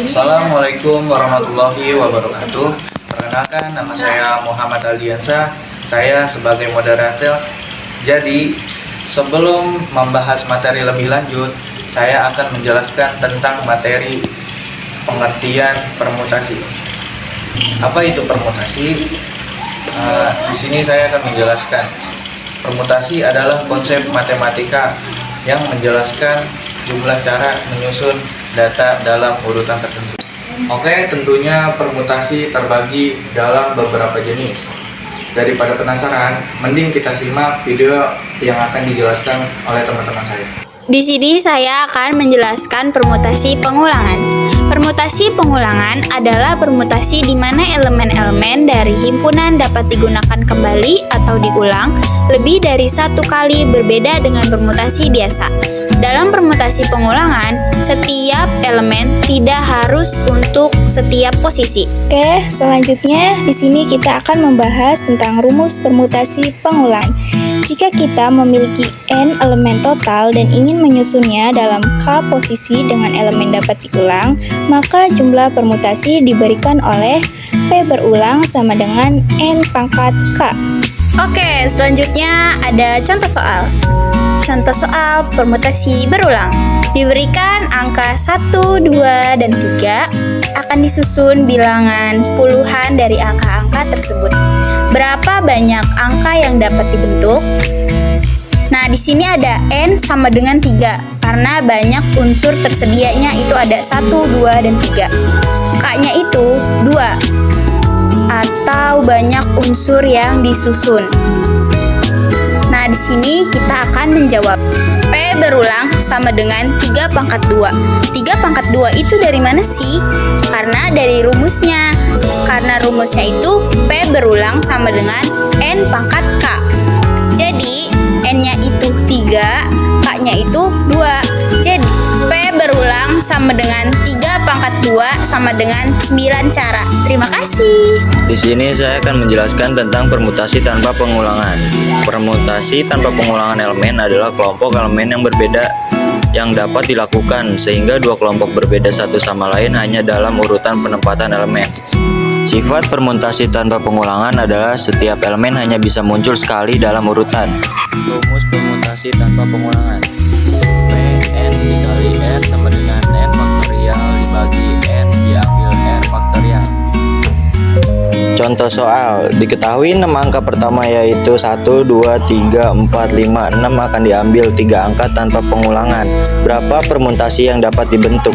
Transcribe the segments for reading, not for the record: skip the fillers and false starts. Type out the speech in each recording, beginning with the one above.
Assalamualaikum warahmatullahi wabarakatuh. Perkenalkan, nama saya Muhammad Aldiansa. Saya sebagai moderator. Jadi, sebelum membahas materi lebih lanjut, saya akan menjelaskan tentang materi pengertian permutasi. Apa itu permutasi? Di sini saya akan menjelaskan. Permutasi adalah konsep matematika yang menjelaskan jumlah cara menyusun data dalam urutan tertentu. Oke, tentunya permutasi terbagi dalam beberapa jenis. Daripada penasaran, mending kita simak video yang akan dijelaskan oleh teman-teman saya. Di sini saya akan menjelaskan permutasi pengulangan. Permutasi pengulangan adalah permutasi di mana elemen-elemen dari himpunan dapat digunakan kembali atau diulang lebih dari satu kali, berbeda dengan permutasi biasa. Dalam permutasi pengulangan, setiap elemen tidak harus untuk setiap posisi. Oke, selanjutnya di sini kita akan membahas tentang rumus permutasi pengulangan. Jika kita memiliki n elemen total dan ingin menyusunnya dalam k posisi dengan elemen dapat diulang, maka jumlah permutasi diberikan oleh p berulang sama dengan n pangkat k. Oke, selanjutnya ada contoh soal. Contoh soal permutasi berulang. Diberikan angka 1, 2, dan 3 akan disusun bilangan puluhan dari angka-angka tersebut. Berapa banyak angka yang dapat dibentuk? Nah, di sini ada n sama dengan 3 karena banyak unsur tersedianya itu ada 1, 2, dan 3. K-nya itu 2 atau banyak unsur yang disusun. Nah, di sini kita akan menjawab P berulang sama dengan 3 pangkat 2. 3 pangkat 2 itu dari mana sih? Karena dari rumusnya. Karena rumusnya itu P berulang sama dengan N pangkat K. Jadi, N-nya itu 3, K-nya itu 2. Jadi, P berulang sama dengan 3 pangkat 2 sama dengan 9 cara. Terima kasih. Di sini saya akan menjelaskan tentang permutasi tanpa pengulangan. Permutasi tanpa pengulangan elemen adalah kelompok elemen yang berbeda yang dapat dilakukan sehingga dua kelompok berbeda satu sama lain hanya dalam urutan penempatan elemen. Sifat permutasi tanpa pengulangan adalah setiap elemen hanya bisa muncul sekali dalam urutan. Rumus permutasi tanpa pengulangan. Pn dikali r sama dengan n faktorial dibagi n diambil r faktorial. Contoh soal, diketahui 6 angka pertama yaitu 1, 2, 3, 4, 5, 6 akan diambil 3 angka tanpa pengulangan. Berapa permutasi yang dapat dibentuk?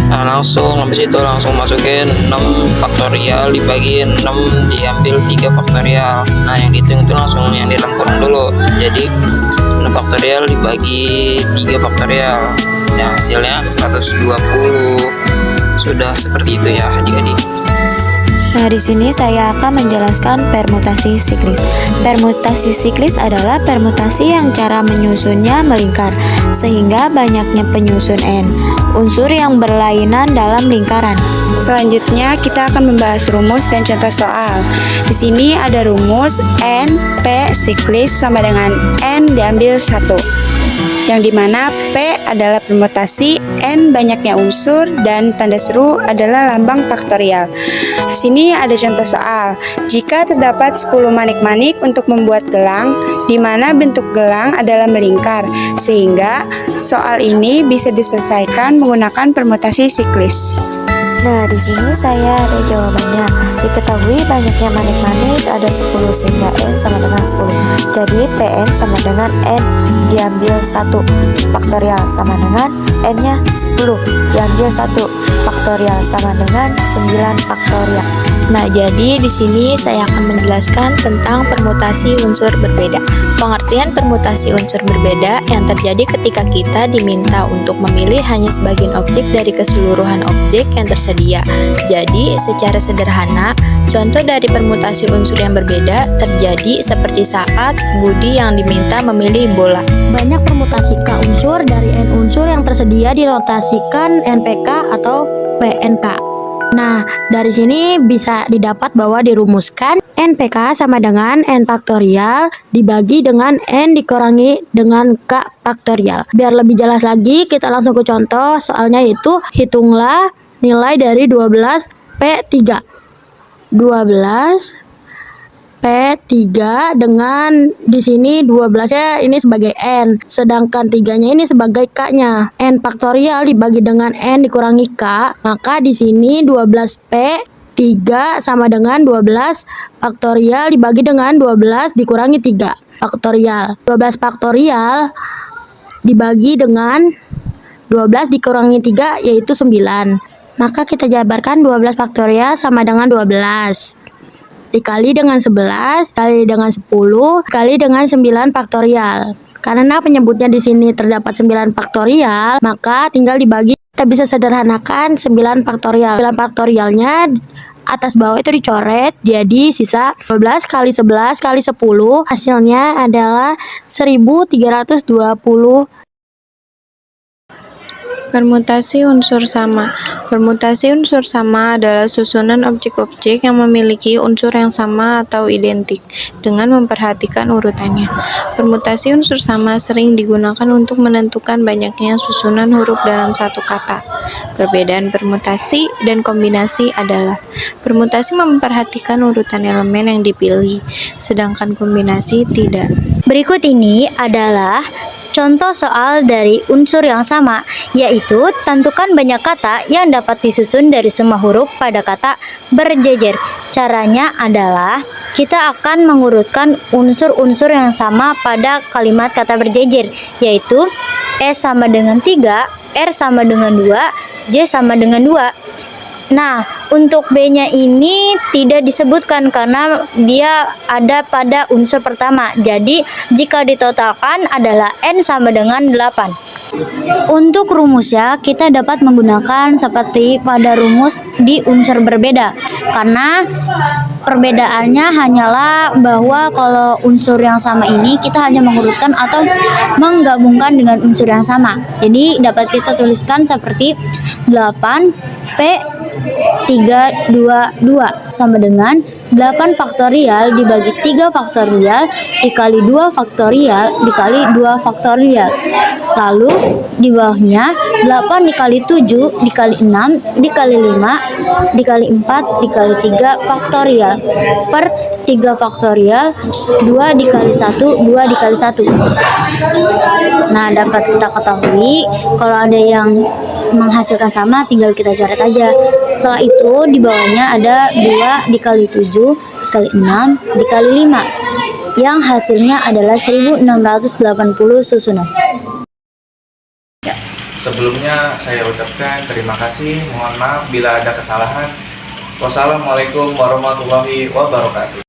Nah, habis itu langsung masukin 6 faktorial dibagi 6 diambil 3 faktorial. Nah, yang dihitung itu langsung yang di dalam kurung dulu. Jadi 6 faktorial dibagi 3 faktorial. Ya, hasilnya 120. Sudah seperti itu ya adik-adik. Nah, di sini saya akan menjelaskan permutasi siklis. Permutasi siklis adalah permutasi yang cara menyusunnya melingkar, sehingga banyaknya penyusun n, unsur yang berlainan dalam lingkaran. Selanjutnya kita akan membahas rumus dan contoh soal. Di sini ada rumus n p siklis sama dengan n diambil 1. Yang dimana P adalah permutasi, N banyaknya unsur, dan tanda seru adalah lambang faktorial. Di sini ada contoh soal. Jika terdapat 10 manik-manik untuk membuat gelang, di mana bentuk gelang adalah melingkar, sehingga soal ini bisa diselesaikan menggunakan permutasi siklis. Nah, di sini saya ada jawabannya. Diketahui banyaknya manik-manik ada 10 sehingga N sama dengan 10. Jadi Pn sama dengan N diambil 1 faktorial sama dengan N-nya 10 diambil 1 faktorial sama dengan 9 faktorial. Nah, jadi di sini saya akan menjelaskan tentang permutasi unsur berbeda. Pengertian permutasi unsur berbeda yang terjadi ketika kita diminta untuk memilih hanya sebagian objek dari keseluruhan objek yang tersedia. Jadi, secara sederhana, contoh dari permutasi unsur yang berbeda terjadi seperti saat Budi yang diminta memilih bola. Banyak permutasi K unsur dari N unsur yang tersedia dinotasikan NPK atau PNK. Nah, dari sini bisa didapat bahwa dirumuskan NPK sama dengan N faktorial dibagi dengan N dikurangi dengan K faktorial. Biar lebih jelas lagi, kita langsung ke contoh soalnya, yaitu hitunglah nilai dari 12P3. 12 P3 dengan di sini 12-nya ini sebagai N, sedangkan 3-nya ini sebagai K-nya. N faktorial dibagi dengan N dikurangi K, maka di sini 12P3 sama dengan 12 faktorial dibagi dengan 12 dikurangi 3 faktorial. 12 faktorial dibagi dengan 12 dikurangi 3 yaitu 9. Maka kita jabarkan 12 faktorial sama dengan 12 dikali dengan 11, kali dengan 10, kali dengan 9 faktorial. Karena penyebutnya di sini terdapat 9 faktorial, maka tinggal dibagi. Kita bisa sederhanakan 9 faktorial. 9 faktorialnya atas bawah itu dicoret, jadi sisa 12 kali 11 kali 10, hasilnya adalah 1320. Permutasi unsur sama. Permutasi unsur sama adalah susunan objek-objek yang memiliki unsur yang sama atau identik dengan memperhatikan urutannya. Permutasi unsur sama sering digunakan untuk menentukan banyaknya susunan huruf dalam satu kata. Perbedaan permutasi dan kombinasi adalah permutasi memperhatikan urutan elemen yang dipilih, sedangkan kombinasi tidak. Berikut ini adalah contoh soal dari unsur yang sama, yaitu tentukan banyak kata yang dapat disusun dari semua huruf pada kata berjejer. Caranya adalah kita akan mengurutkan unsur-unsur yang sama pada kalimat kata berjejer, yaitu S sama dengan 3, R sama dengan 2, J sama dengan 2. Nah, untuk B-nya ini tidak disebutkan karena dia ada pada unsur pertama. Jadi, jika ditotalkan adalah N sama dengan 8. Untuk rumusnya, kita dapat menggunakan seperti pada rumus di unsur berbeda. Karena perbedaannya hanyalah bahwa kalau unsur yang sama ini kita hanya mengurutkan atau menggabungkan dengan unsur yang sama. Jadi, dapat kita tuliskan seperti 8P322 sama dengan 8 faktorial dibagi 3 faktorial dikali 2 faktorial dikali 2 faktorial. Lalu di bawahnya 8 dikali 7 dikali 6 dikali 5 dikali 4 dikali 3 faktorial per 3 faktorial 2 dikali 1 2 dikali 1. Nah, dapat kita ketahui kalau ada yang menghasilkan sama tinggal kita coret aja. Setelah itu di bawahnya ada 2 dikali 7 dikali 6 dikali 5 yang hasilnya adalah 1680 susunan. Sebelumnya saya ucapkan terima kasih, mohon maaf bila ada kesalahan. Wassalamualaikum warahmatullahi wabarakatuh.